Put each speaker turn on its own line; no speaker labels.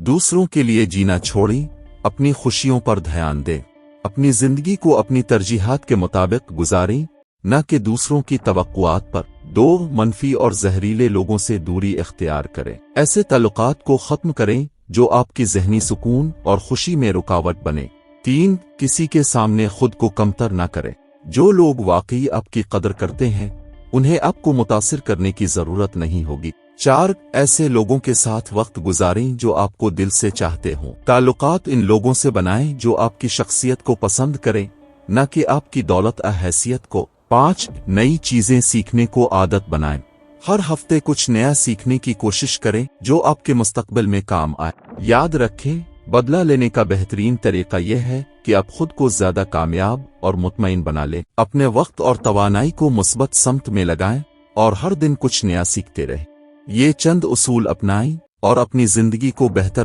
دوسروں کے لیے جینا چھوڑیں، اپنی خوشیوں پر دھیان دیں۔ اپنی زندگی کو اپنی ترجیحات کے مطابق گزاریں، نہ کہ دوسروں کی توقعات پر۔ 2 منفی اور زہریلے لوگوں سے دوری اختیار کریں۔ ایسے تعلقات کو ختم کریں جو آپ کی ذہنی سکون اور خوشی میں رکاوٹ بنے۔ 3 کسی کے سامنے خود کو کمتر نہ کریں۔ جو لوگ واقعی آپ کی قدر کرتے ہیں انہیں آپ کو متاثر کرنے کی ضرورت نہیں ہوگی۔ 4 ایسے لوگوں کے ساتھ وقت گزاریں جو آپ کو دل سے چاہتے ہوں۔ تعلقات ان لوگوں سے بنائیں جو آپ کی شخصیت کو پسند کریں، نہ کہ آپ کی دولت یا حیثیت کو۔ 5 نئی چیزیں سیکھنے کو عادت بنائیں۔ ہر ہفتے کچھ نیا سیکھنے کی کوشش کریں جو آپ کے مستقبل میں کام آئے۔ یاد رکھیں، بدلہ لینے کا بہترین طریقہ یہ ہے کہ آپ خود کو زیادہ کامیاب اور مطمئن بنا لیں۔ اپنے وقت اور توانائی کو مثبت سمت میں لگائیں اور ہر دن کچھ نیا سیکھتے رہیں۔ یہ چند اصول اپنائیں اور اپنی زندگی کو بہتر